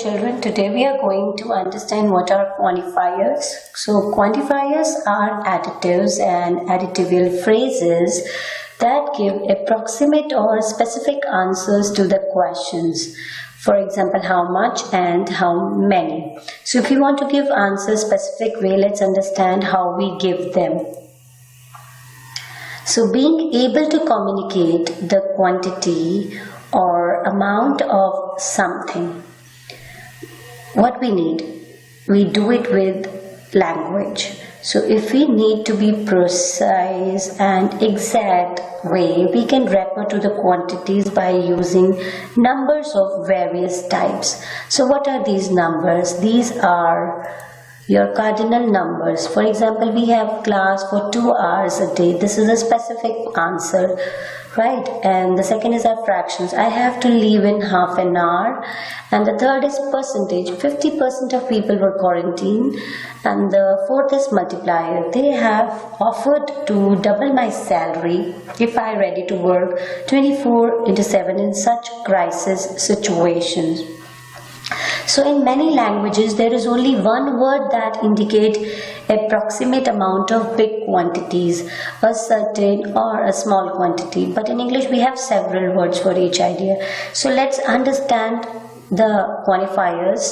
children, today we are going to understand what are quantifiers. So quantifiers are additives and additive phrases that give approximate or specific answers to the questions. For example, how much and how many. So if you want to give answers specific way, let's understand how we give them. So being able to communicate the quantity or amount of something. What we need? We do it with language. So if we need to be precise and exact way, we can refer to the quantities by using numbers of various types. So what are these numbers? These are your cardinal numbers. For example, we have class for 2 hours a day. This is a specific answer, right? And the second is our fractions. I have to leave in half an hour. And the third is percentage. 50% of people were quarantined. And the fourth is multiplier. They have offered to double my salary if I ready to work 24/7 in such crisis situations. So in many languages there is only one word that indicate approximate amount of big quantities, a certain or a small quantity. But in English we have several words for each idea. So let's understand the quantifiers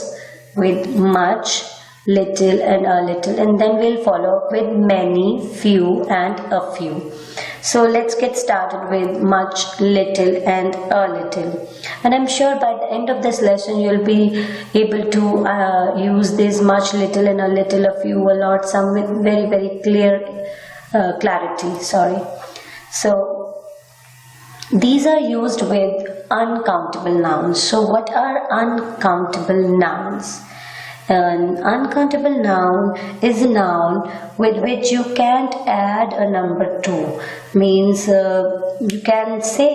with much, little and a little, and then we'll follow up with many, few and a few. So let's get started with much, little and a little. And I'm sure by the end of this lesson you'll be able to use this much, little and a little, a few, a lot, some with very clear clarity. So these are used with uncountable nouns. So what are uncountable nouns? An uncountable noun is a noun with which you can't add a number to. Means you can say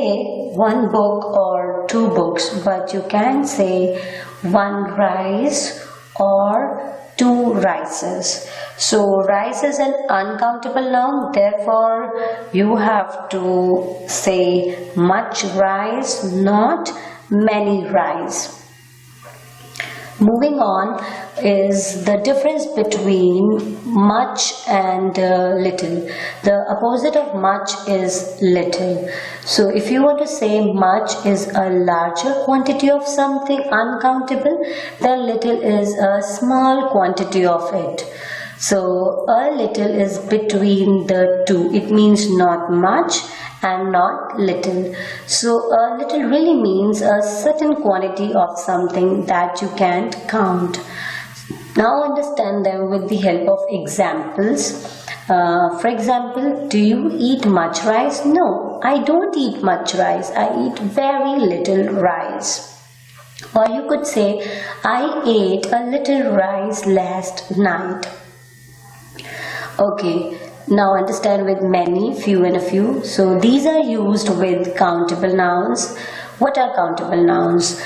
one book or 2 books, but you can't say 1 rice or 2 rices. So rice is an uncountable noun, therefore you have to say much rice, not many rice. Moving on is the difference between much and little. The opposite of much is little. So if you want to say much is a larger quantity of something uncountable, then little is a small quantity of it. So a little is between the two. It means not much and not little. So a little really means a certain quantity of something that you can't count. Now understand them with the help of examples. For example, do you eat much rice? No, I don't eat much rice. I eat very little rice. Or you could say, I ate a little rice last night. Okay. Now understand with many, few and a few. So these are used with countable nouns. What are countable nouns?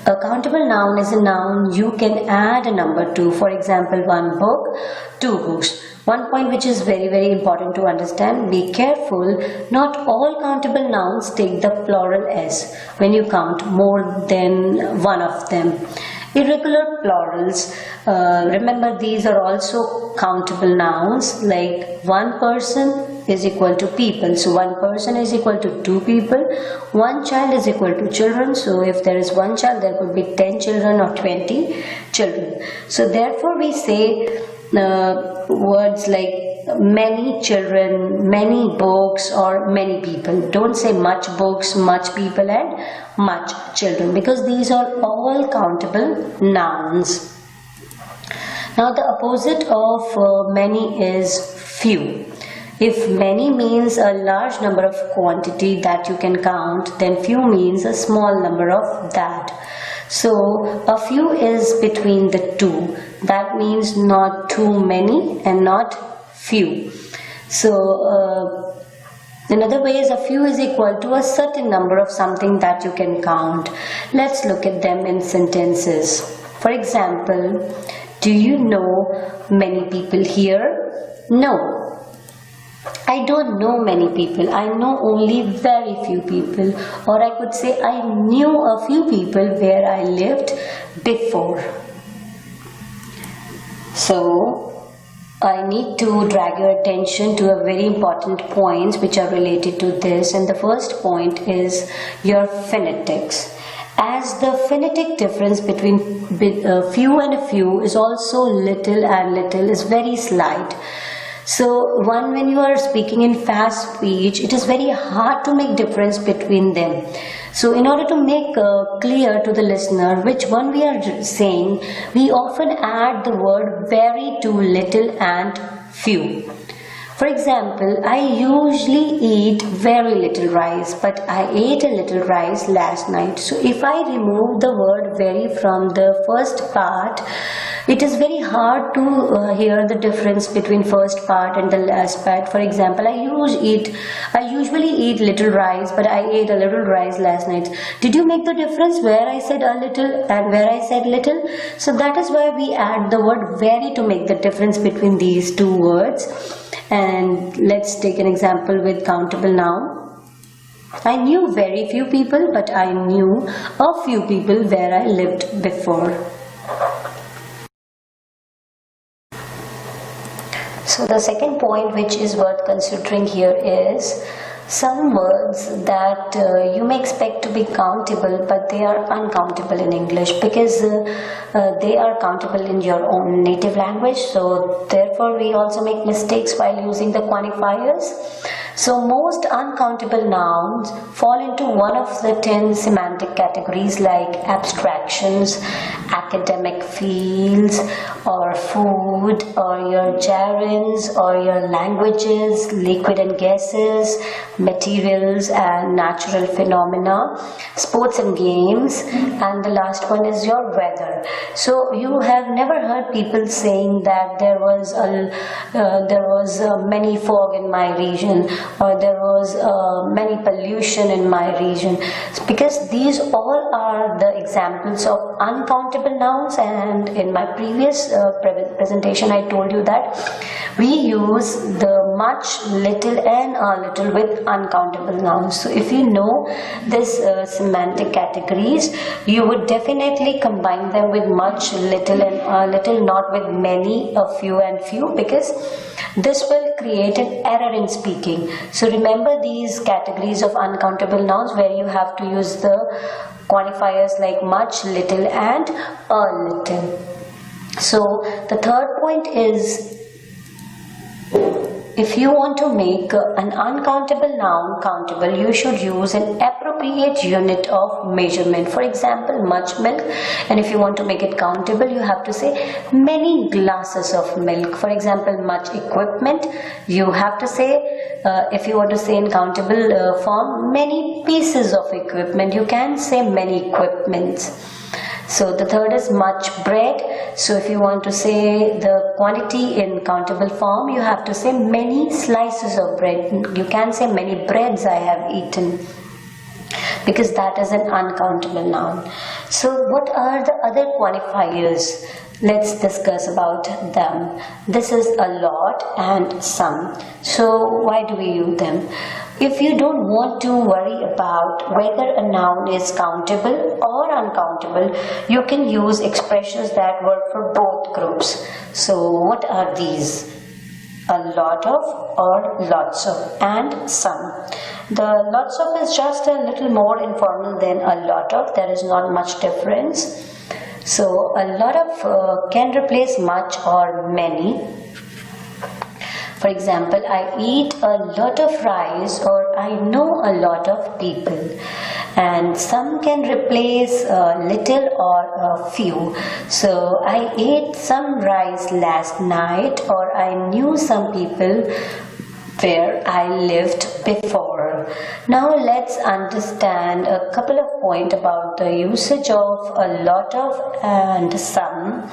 A countable noun is a noun you can add a number to. For example, 1 book, 2 books. One point which is very important to understand, be careful, not all countable nouns take the plural s when you count more than one of them. Irregular plurals, remember these are also countable nouns, like 1 person is equal to people. So 1 person is equal to 2 people. 1 child is equal to children. So if there is 1 child, there could be 10 children or 20 children. So therefore we say words like many children, many books or many people. Don't say much books, much people and much children, because these are all countable nouns. Now the opposite of many is few. If many means a large number of quantity that you can count, then few means a small number of that. So a few is between the two. That means not too many and not few. So another way is a few is equal to a certain number of something that you can count. Let's look at them in sentences. For example, do you know many people here? No, I don't know many people. I know only very few people. Or I could say I knew a few people where I lived before. So I need to drag your attention to a very important points which are related to this, and the first point is your phonetics. As the phonetic difference between few and a few is also little and little is very slight. So when you are speaking in fast speech, it is very hard to make difference between them. So in order to make clear to the listener which one we are saying, we often add the word very to little and few. For example, I usually eat very little rice, but I ate a little rice last night. So if I remove the word very from the first part, it is very hard to hear the difference between first part and the last part. For example, I usually eat little rice, but I ate a little rice last night. Did you make the difference where I said a little and where I said little? So that is why we add the word very to make the difference between these two words. And let's take an example with countable noun. I knew very few people, but I knew a few people where I lived before. So the second point which is worth considering here is some words that you may expect to be countable, but they are uncountable in English because they are countable in your own native language. So therefore we also make mistakes while using the quantifiers. So most uncountable nouns fall into one of the 10 semantic categories like abstractions, academic fields, or food, or your gerunds, or your languages, liquid and gases, materials and natural phenomena, sports and games, and the last one is your weather. So you have never heard people saying that there was many fog in my region, or there was many pollution in my region, because these all are the examples of uncountable nouns. And in my previous presentation I told you that we use the much, little and a little with uncountable nouns. So if you know this semantic categories, you would definitely combine them with much, little and a little, not with many, a few and few, because this will create an error in speaking. So remember these categories of uncountable nouns where you have to use the quantifiers like much, little and a little. So the third point is, if you want to make an uncountable noun countable, you should use an appropriate unit of measurement. For example, much milk, and if you want to make it countable, you have to say many glasses of milk. For example, much equipment, you have to say, if you want to say in countable form, many pieces of equipment, you can say many equipments. So the third is much bread. So if you want to say the quantity in countable form, you have to say many slices of bread. You can say many breads I have eaten, because that is an uncountable noun. So what are the other quantifiers? Let's discuss about them. This is a lot and some. So why do we use them? If you don't want to worry about whether a noun is countable or uncountable, you can use expressions that work for both groups. So what are these? A lot of or lots of, and some. The lots of is just a little more informal than a lot of. There is not much difference. So a lot of can replace much or many. For example, I eat a lot of rice, or I know a lot of people. And some can replace little or a few. So I ate some rice last night, or I knew some people where I lived before. Now let's understand a couple of points about the usage of a lot of and some.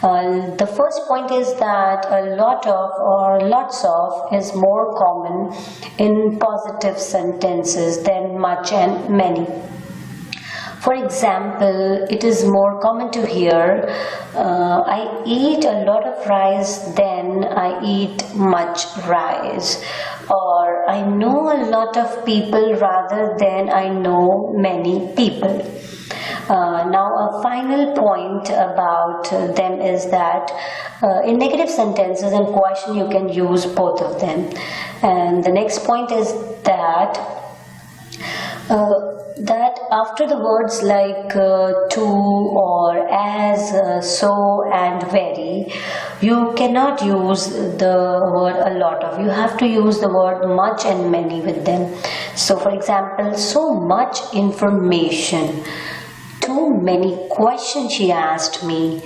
The first point is that a lot of or lots of is more common in positive sentences than much and many. For example, it is more common to hear, I eat a lot of rice than I eat much rice. or I know a lot of people rather than I know many people. Now a final point about them is that in negative sentences and question you can use both of them. And the next point is that that after the words like to or as, so and very, you cannot use the word a lot of. You have to use the word much and many with them. So for example, so much information, too many questions she asked me,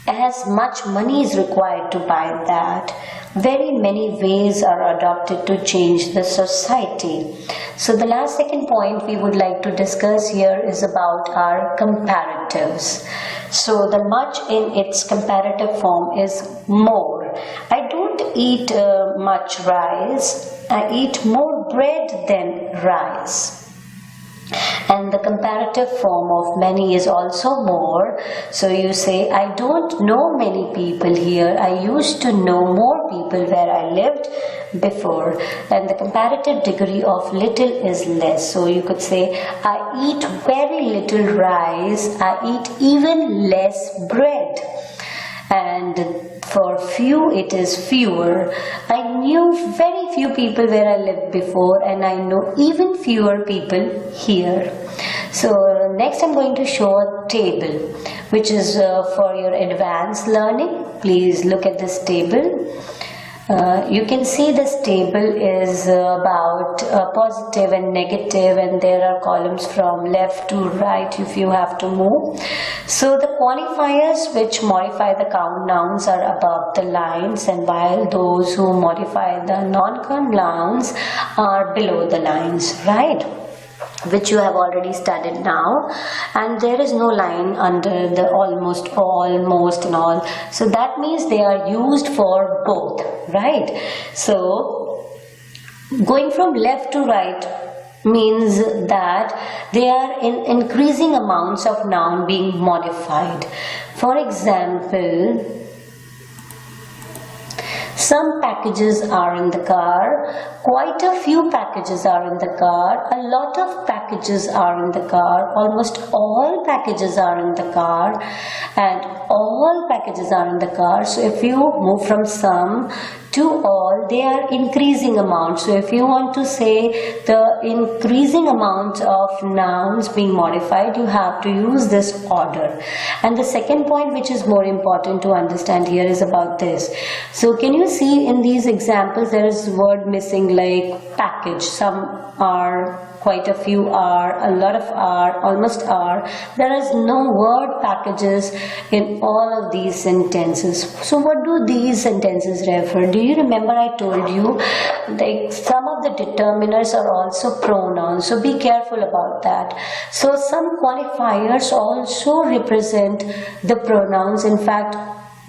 as much money is required to buy that. Very many ways are adopted to change the society. So the last second point we would like to discuss here is about our comparatives. So the much in its comparative form is more. I don't eat much rice. I eat more bread than rice. And the comparative form of many is also more. So you say, I don't know many people here. I used to know more people where I lived before. And the comparative degree of little is less. So you could say, I eat very little rice. I eat even less bread. And for few it is fewer. I knew very few people where I lived before, and I know even fewer people here. So next I'm going to show a table which is for your advanced learning. Please look at this table. You can see this table is about positive and negative, and there are columns from left to right if you have to move. So the quantifiers which modify the count nouns are above the lines, and while those who modify the non-count nouns are below the lines, right? Which you have already studied now, and there is no line under the almost and all. So that means they are used for both, right? So going from left to right means that they are in increasing amounts of noun being modified. For example, some packages are in the car, quite a few packages are in the car, a lot of packages are in the car, almost all packages are in the car, and all packages are in the car. So if you move from some to all, they are increasing amounts. So if you want to say the increasing amount of nouns being modified, you have to use this order. And the second point which is more important to understand here is about this. So can you see in these examples there is word missing like package. Some are, quite a few are, a lot of are, almost are. There is no word packages in all of these sentences. So what do these sentences refer? Do you remember I told you like some of the determiners are also pronouns, so be careful about that. So some quantifiers also represent the pronouns, in fact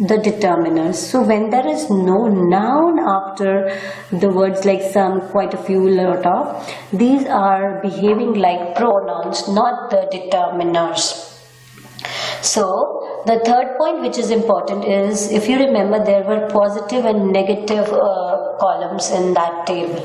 the determiners. So when there is no noun after the words like some, quite a few, lot of, these are behaving like pronouns, not the determiners. So the third point which is important is, if you remember, there were positive and negative columns in that table.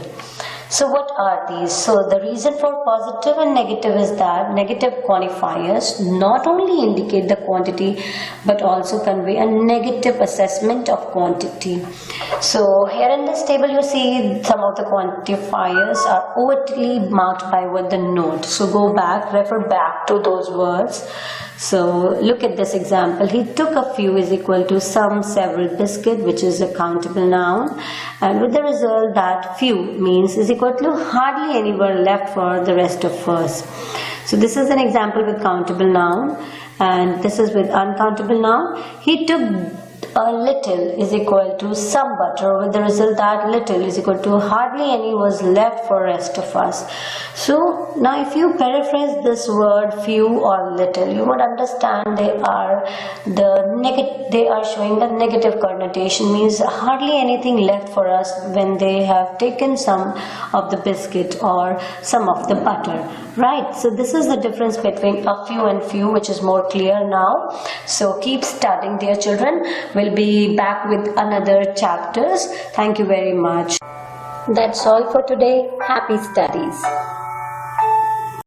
So what are these? So the reason for positive and negative is that negative quantifiers not only indicate the quantity but also convey a negative assessment of quantity. So here in this table you see some of the quantifiers are overtly marked by what the note. So go back, refer back to those words. So look at this example. He took a few is equal to some, several, biscuit, which is a countable noun, and with the result that few means is equal to hardly any were left for the rest of us. So this is an example with countable noun, and this is with uncountable noun. He took a little is equal to some butter, with the result that little is equal to hardly any was left for rest of us. So now if you paraphrase this word few or little, you would understand they are showing the negative connotation, means hardly anything left for us when they have taken some of the biscuit or some of the butter, right? So this is the difference between a few and few, which is more clear now. So keep studying, dear children. We'll be back with another chapters. Thank you very much. That's all for today. Happy studies.